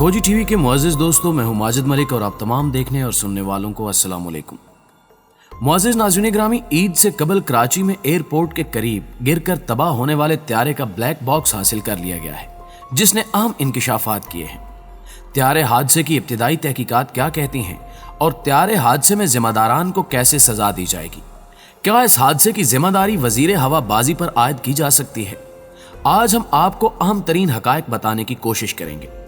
खोजी टीवी के मुअज़्ज़िज़ दोस्तों, मैं हूं माजिद मलिक और आप तमाम देखने और सुनने वालों को अस्सलाम वालेकुम। मुअज़्ज़िज़ नाज़रीन ग्रामी, ईद से कबल कराची में एयरपोर्ट के करीब गिरकर तबाह होने वाले त्यारे का ब्लैक बॉक्स हासिल कर लिया गया है, जिसने अहम इंकिशाफात किए हैं। त्यारे हादसे की इब्तिदाई तहकीकात क्या कहती हैं और त्यारे हादसे में जिम्मेदारान को कैसे सजा दी जाएगी? क्या इस हादसे की जिम्मेदारी वजीर हवा बाजी पर आयद की जा सकती है? आज हम आपको अहम तरीन हकायक बताने की कोशिश करेंगे।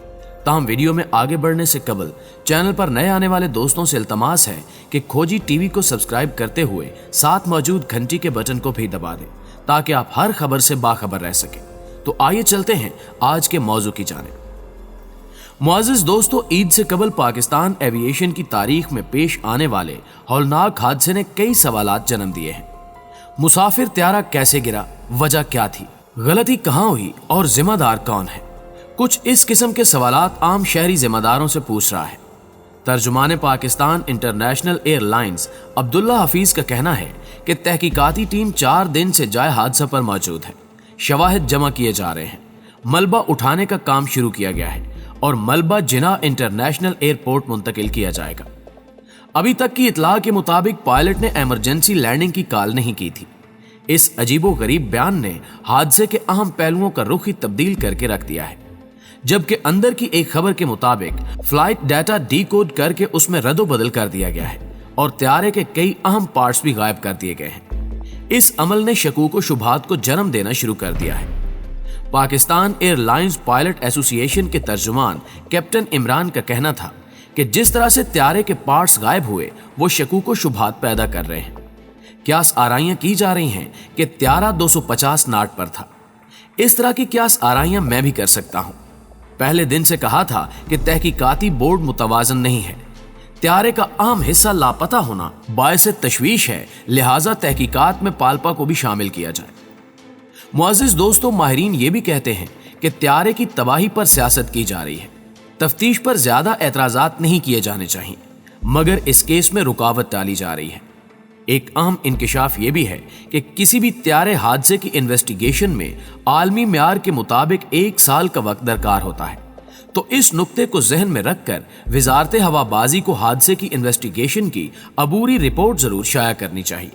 ताहम वीडियो में आगे बढ़ने से कबल चैनल पर नए आने वाले दोस्तों से इल्तमास है कि खोजी टीवी को सब्सक्राइब करते हुए साथ मौजूद घंटी के बटन को भी दबा दें ताकि आप हर खबर से बाखबर रह सकें। तो आइए चलते हैं आज के मौजू की जानिब। मुअज़्ज़िज़ दोस्तों, ईद से कबल पाकिस्तान एविएशन की तारीख में पेश आने वाले हौलनाक हादसे ने कई सवालात जन्म दिए हैं। मुसाफिर त्यारा कैसे गिरा, वजह क्या थी, गलती कहाँ हुई और जिम्मेदार कौन है? कुछ इस किस्म के सवालात आम शहरी जिम्मेदारों से पूछ रहा है। तर्जुमान पाकिस्तान इंटरनेशनल एयरलाइंस अब्दुल्ला हफीज का कहना है कि तहकीकाती टीम 4 दिन से जाए हादसा पर मौजूद है। शवाहिद जमा किए जा रहे हैं, मलबा उठाने का काम शुरू किया गया है और मलबा जिना इंटरनेशनल एयरपोर्ट मुंतकिल किया जाएगा। अभी तक की इतला के मुताबिक पायलट ने इमरजेंसी लैंडिंग की कॉल नहीं की थी। इस अजीबो गरीब बयान ने हादसे के अहम पहलुओं का रुख ही तब्दील करके रख दिया है, जबकि अंदर की एक खबर के मुताबिक फ्लाइट डाटा डीकोड करके उसमें रद्दो बदल कर दिया गया है और त्यारे के कई अहम पार्ट्स भी गायब कर दिए गए हैं। इस अमल ने शकूक व शुबहात को जन्म देना शुरू कर दिया है। पाकिस्तान एयरलाइंस पायलट एसोसिएशन के तर्जुमान कैप्टन इमरान का कहना था कि जिस तरह से त्यारे के पार्ट्स गायब हुए वो शकूक व शुबहात पैदा कर रहे हैं। क्यास आराइयां की जा रही हैं कि त्यारा 250 नाट पर था। इस तरह की क्यास आराइयां मैं भी कर सकता हूं। पहले दिन से कहा था कि तहकीकाती बोर्ड मुतवाजन नहीं है। त्यारे का अहम हिस्सा लापता होना बायसे तशवीश है, लिहाजा तहकीकात में पालपा को भी शामिल किया जाए। मुअज़्ज़िज़ दोस्तों, माहिरीन ये भी कहते हैं कि त्यारे की तबाही पर सियासत की जा रही है। तफ्तीश पर ज्यादा एतराजात नहीं किए जाने चाहिए, मगर इस केस में रुकावट डाली जा रही है। एक अहम इंकिशाफ ये भी है कि किसी भी त्यारे हादसे की इन्वेस्टिगेशन में आलमी म्यार के मुताबिक 1 साल का वक्त दरकार होता है। तो इस नुक्ते को जहन में रखकर वजारत हवाबाजी को हादसे की इन्वेस्टिगेशन की अबूरी रिपोर्ट जरूर शाया करनी चाहिए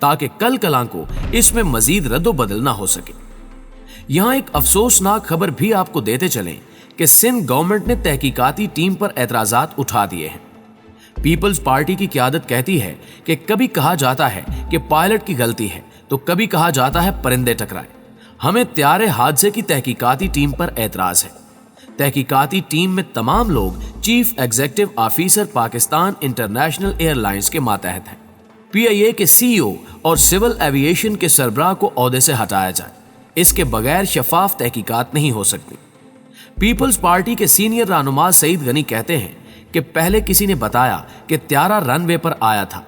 ताकि कल कलां को इसमें मजीद रद्दो बदल ना हो सके। यहाँ एक अफसोसनाक खबर भी आपको देते चलें कि सिंध गवर्नमेंट ने तहकीकाती टीम पर एतराजात उठा दिए हैं। पीपल्स पार्टी की क़यादत कहती है कि कभी कहा जाता है कि पायलट की गलती है तो कभी कहा जाता है परिंदे टकराए। हमें त्यारे हादसे की तहकीकाती टीम पर एतराज है। तहकीकाती टीम में तमाम लोग chief executive officer Pakistan international airlines के मातहत हैं। PIA के CEO और सिविल एविएशन के सरबराह को ओहदे से हटाया जाए। इसके बगैर शफाफ तहकीकात नहीं हो सकती। पीपल्स पार्टी के सीनियर रहनुमा सईद गनी कहते हैं कि पहले किसी ने बताया कि त्यारा रनवे पर आया था,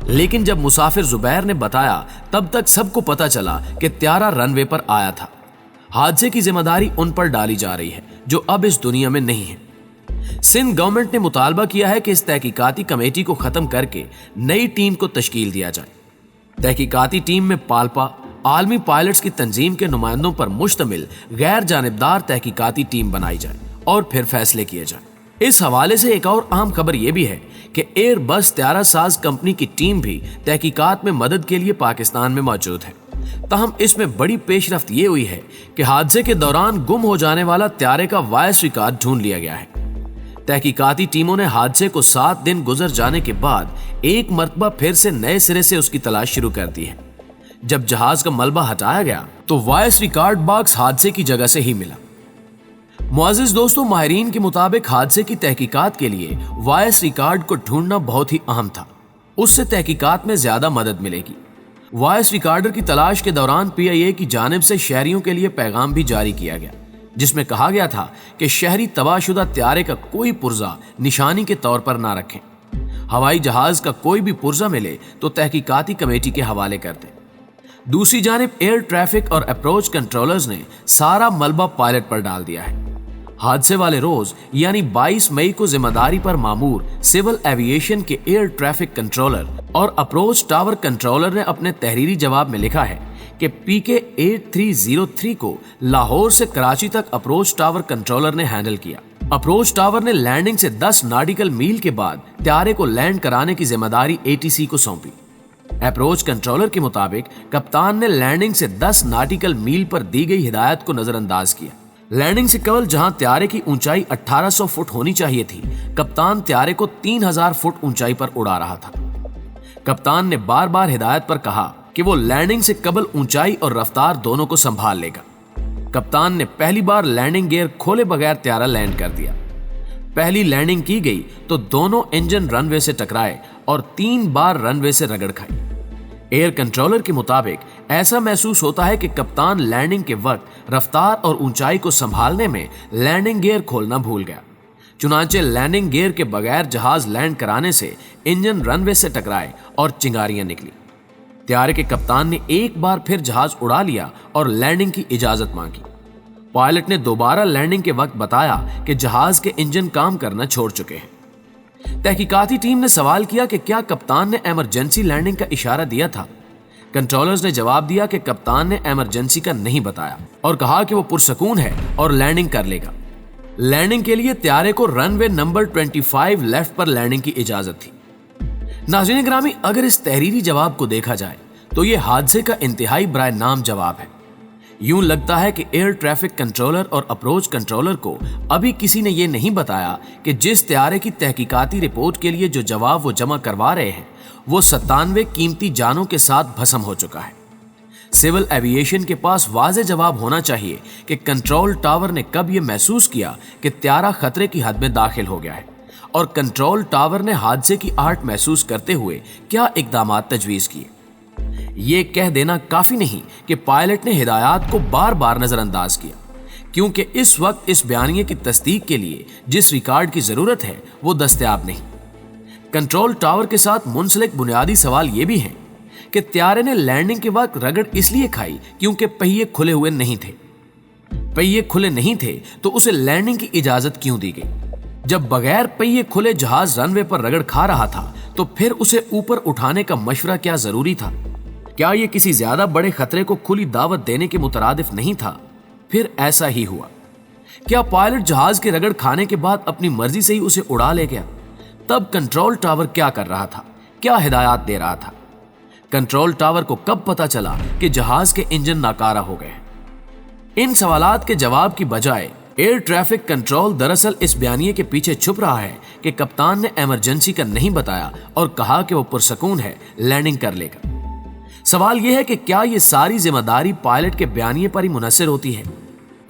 लेकिन जब मुसाफिर जुबैर ने बताया तब तक सबको पता चला कि त्यारा रनवे पर आया था। हादसे की जिम्मेदारी उन पर डाली जा रही है जो अब इस दुनिया में नहीं है। सिंध गवर्नमेंट ने मुतालबा किया है कि इस तहकीकाती कमेटी को खत्म करके नई टीम को तश्कील दिया जाए। तहकीकाती टीम में पालपा, आलमी पायलट्स की तंजीम के नुमाइंदों पर मुश्तमिल गैर जानिबदार तहकीकाती टीम बनाई जाए और फिर फैसले किए जाए। इस हवाले से एक और अहम खबर यह भी है कि एयरबस त्यारा साज कंपनी की टीम भी तहकीकात में मदद के लिए पाकिस्तान में मौजूद है। ताहम इसमें बड़ी पेशरफ्त ये हुई है कि हादसे के दौरान गुम हो जाने वाला त्यारे का वॉइस रिकॉर्ड ढूंढ लिया गया है। तहकीकाती टीमों ने हादसे को 7 दिन गुजर जाने के बाद एक मरतबा फिर से नए सिरे से उसकी तलाश शुरू कर दी है। जब जहाज का मलबा हटाया गया तो वॉइस रिकॉर्ड बॉक्स हादसे की जगह से ही मिला। मुअज़्ज़िज़ दोस्तों, माहिरीन के मुताबिक हादसे की तहकीकात के लिए वॉइस रिकॉर्ड को ढूंढना बहुत ही अहम था। उससे तहकीकात में ज्यादा मदद मिलेगी। वॉइस रिकॉर्डर की तलाश के दौरान PIA की जानिब से शहरियों के लिए पैगाम भी जारी किया गया, जिसमें कहा गया था कि शहरी तबाहशुदा त्यारे का कोई पुर्जा निशानी के तौर पर ना रखें। हवाई जहाज का कोई भी पुर्जा मिले तो तहकीकाती कमेटी के हवाले कर दें। दूसरी जानिब एयर ट्रैफिक और अप्रोच कंट्रोलर्स ने सारा मलबा पायलट पर डाल दिया है। हादसे वाले रोज यानी 22 मई को जिम्मेदारी पर मामूर सिविल एविएशन के एयर ट्रैफिक कंट्रोलर और अप्रोच टावर कंट्रोलर ने अपने तहरीरी जवाब में लिखा है कि PK-8303 को लाहौर से कराची तक अप्रोच टावर कंट्रोलर ने हैंडल किया। अप्रोच टावर ने लैंडिंग से 10 नॉटिकल मील के बाद त्यारे को लैंड कराने की जिम्मेदारी एटीसी को सौंपी। अप्रोच कंट्रोलर के मुताबिक कप्तान ने लैंडिंग से 10 नॉटिकल मील पर दी गई हिदायत को नजरअंदाज किया। लैंडिंग से केवल जहां त्यारे की ऊंचाई 1800 फुट होनी चाहिए थी, कप्तान त्यारे को 3000 फुट ऊंचाई पर उड़ा रहा था। कप्तान ने बार बार हिदायत पर कहा कि वो लैंडिंग से कबल ऊंचाई और रफ्तार दोनों को संभाल लेगा। कप्तान ने पहली बार लैंडिंग गियर खोले बगैर त्यारा लैंड कर दिया। पहली लैंडिंग की गई तो दोनों इंजन रनवे से टकराए और 3 बार रनवे से रगड़ खाई। एयर कंट्रोलर के मुताबिक ऐसा महसूस होता है कि कप्तान लैंडिंग के वक्त रफ्तार और ऊंचाई को संभालने में लैंडिंग गियर खोलना भूल गया। चुनांचे लैंडिंग गियर के बगैर जहाज लैंड कराने से इंजन रनवे से टकराए और चिंगारियां निकली। त्यारे के कप्तान ने एक बार फिर जहाज उड़ा लिया और लैंडिंग की इजाजत मांगी। पायलट ने दोबारा लैंडिंग के वक्त बताया कि जहाज के इंजन काम करना छोड़ चुके हैं। तहकीकाती टीम ने सवाल किया कि क्या कप्तान ने इमरजेंसी लैंडिंग का इशारा दिया था। कंट्रोलर्स ने जवाब दिया कि कप्तान ने इमरजेंसी का नहीं बताया और कहा कि वो पुरसकून है और लैंडिंग कर लेगा। लैंडिंग के लिए त्यारे को रनवे नंबर 25 लेफ्ट पर लैंडिंग की इजाजत थी। नाज़रीन ग्रामी, अगर इस तहरीरी जवाब को देखा जाए तो यह हादसे का इंतहाई बराए नाम जवाब है। यूं लगता है कि एयर ट्रैफिक कंट्रोलर और अप्रोच कंट्रोलर को अभी किसी ने यह नहीं बताया कि जिस त्यारे की तहकीकाती रिपोर्ट के लिए जो जवाब वो जमा करवा रहे हैं वो 97 कीमती जानों के साथ भस्म हो चुका है। सिविल एविएशन के पास वाज़े जवाब होना चाहिए कि कंट्रोल टावर ने कब यह महसूस किया कि त्यारा खतरे की हद में दाखिल हो गया है और कंट्रोल टावर ने हादसे की आहट महसूस करते हुए क्या इकदाम तजवीज़ किए। ये कह देना काफी नहीं कि पायलट ने हिदायत को बार बार नजरअंदाज किया, क्योंकि इस वक्त इस बयानिए की तस्दीक के लिए जिस रिकॉर्ड की जरूरत है वो दस्तयाब नहीं। कंट्रोल टावर के साथ मुंसलिक बुनियादी सवाल ये भी हैं कि त्यारे ने लैंडिंग के वक्त रगड़ इसलिए खाई क्योंकि पहिए खुले हुए नहीं थे। पहिए खुले नहीं थे तो उसे लैंडिंग की इजाजत क्यों दी गई? जब बगैर पहिए खुले जहाज रनवे पर रगड़ खा रहा था तो फिर उसे ऊपर उठाने का मशवरा क्या जरूरी था? क्या यह किसी ज्यादा बड़े खतरे को खुली दावत देने के मुतरादिफ नहीं था? फिर ऐसा ही हुआ। क्या पायलट जहाज के रगड़ खाने के बाद अपनी मर्जी से ही उसे उड़ा ले गया? तब कंट्रोल टावर क्या कर रहा था? क्या हिदायत दे रहा था? कंट्रोल टावर को कब पता चला कि जहाज के इंजन नाकारा हो गए? इन सवालात के जवाब की बजाय एयर ट्रैफिक कंट्रोल दरअसल इस बयानिए के पीछे छुप रहा है कि कप्तान ने इमरजेंसी का नहीं बताया और कहा कि वो पुरसकून है, लैंडिंग कर लेगा। सवाल यह है कि क्या ये सारी जिम्मेदारी पायलट के बयानिए पर ही मुनहसर होती है?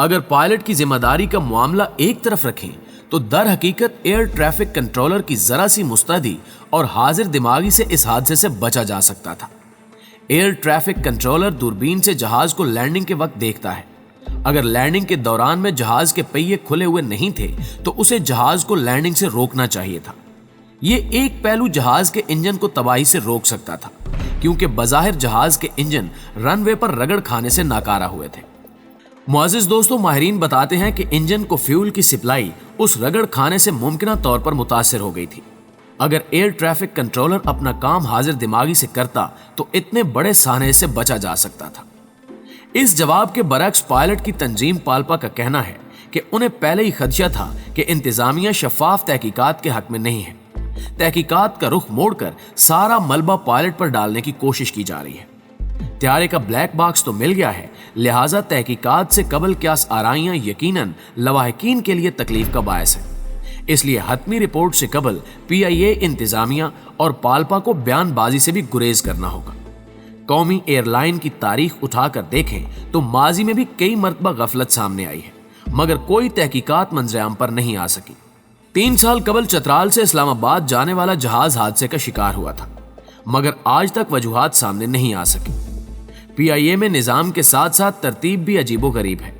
अगर पायलट की जिम्मेदारी का मामला एक तरफ रखें तो दर हकीकत एयर ट्रैफिक कंट्रोलर की जरा सी मुस्तैदी और हाजिर दिमागी से इस हादसे से बचा जा सकता था। एयर ट्रैफिक कंट्रोलर दूरबीन से जहाज को लैंडिंग के वक्त देखता है। अगर लैंडिंग के दौरान में जहाज के पहिए खुले हुए नहीं थे तो उसे जहाज को लैंडिंग से रोकना चाहिए था। ये एक पहलू जहाज के इंजन को तबाही से रोक सकता था, क्योंकि बज़ाहिर जहाज के इंजन रनवे पर रगड़ खाने से नाकारा हुए थे। मुअज़्ज़िज़ दोस्तों, माहिरीन बताते हैं कि इंजन को फ्यूल की सप्लाई उस रगड़ खाने से मुमकिना तौर पर मुतासिर हो गई थी। अगर एयर ट्रैफिक कंट्रोलर अपना काम हाजिर दिमागी से करता तो इतने बड़े सानहे से बचा जा सकता था। इस जवाब के बरक्स पायलट की तंजीम पाल्पा का कहना है कि उन्हें पहले ही खदशा था कि इंतजामिया शफाफ तहकीकात के हक में नहीं है। तहकीकात का रुख मोड़कर सारा मलबा पायलट पर डालने की कोशिश की जा रही है। त्यारे का ब्लैक बॉक्स तो मिल गया है, लिहाजा तहकीकात से कबल क्यास आराइयां यकीनन लवाहिकीन के लिए तकलीफ का बायस है। इसलिए हतमी रिपोर्ट से कबल PIA इंतजामिया और पाल्पा को बयानबाजी से भी गुरेज करना होगा। कौमी एयरलाइन की तारीख उठाकर देखें तो माजी में भी कई मरतबा गफलत सामने आई है, मगर कोई तहकीकात मंजर-ए-आम पर नहीं आ सकी। 3 साल कबल चतराल से इस्लामाबाद जाने वाला जहाज हादसे का शिकार हुआ था, मगर आज तक वजूहात सामने नहीं आ सकी। PIA में निजाम के साथ साथ तरतीब भी अजीबो गरीब है।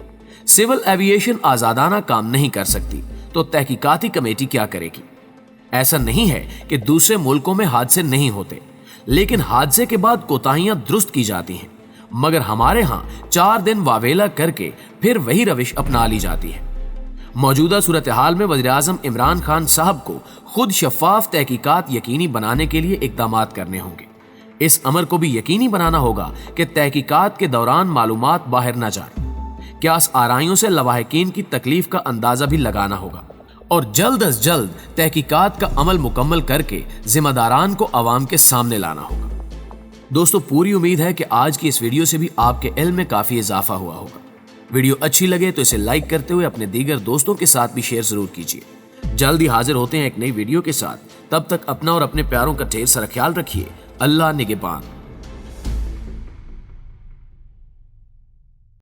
सिविल एविएशन आजादाना काम नहीं कर सकती तो तहकीकाती कमेटी क्या करेगी? ऐसा नहीं है कि दूसरे मुल्कों में हादसे नहीं होते, लेकिन हादसे के बाद कोताहियां दुरुस्त की जाती हैं, मगर हमारे यहाँ 4 दिन वावेला करके फिर वही रविश अपना ली जाती है। मौजूदा सूरत हाल में वज़ीर-ए-आज़म इमरान खान साहब को खुद शफाफ तहकीकात यकीनी बनाने के लिए इक़दामात करने होंगे। इस अमर को भी यकीनी बनाना होगा कि तहकीकात के दौरान मालूमात बाहर न जाए। क्यास आराइयों से लवाहिकीन की तकलीफ का अंदाजा भी लगाना होगा। اور جلد از جلد تحقیقات کا عمل مکمل کر کے ذمہ داران کو عوام کے سامنے لانا ہوگا۔ دوستو پوری امید ہے کہ آج کی اس ویڈیو سے بھی آپ کے علم میں کافی اضافہ ہوا ہوگا۔ ویڈیو اچھی لگے تو اسے لائک کرتے ہوئے اپنے دیگر دوستوں کے ساتھ بھی شیئر ضرور کیجیے۔ جلد ہی حاضر ہوتے ہیں ایک نئی ویڈیو کے ساتھ، تب تک اپنا اور اپنے پیاروں کا ڈھیر سارا خیال رکھیے۔ اللہ نگہبان۔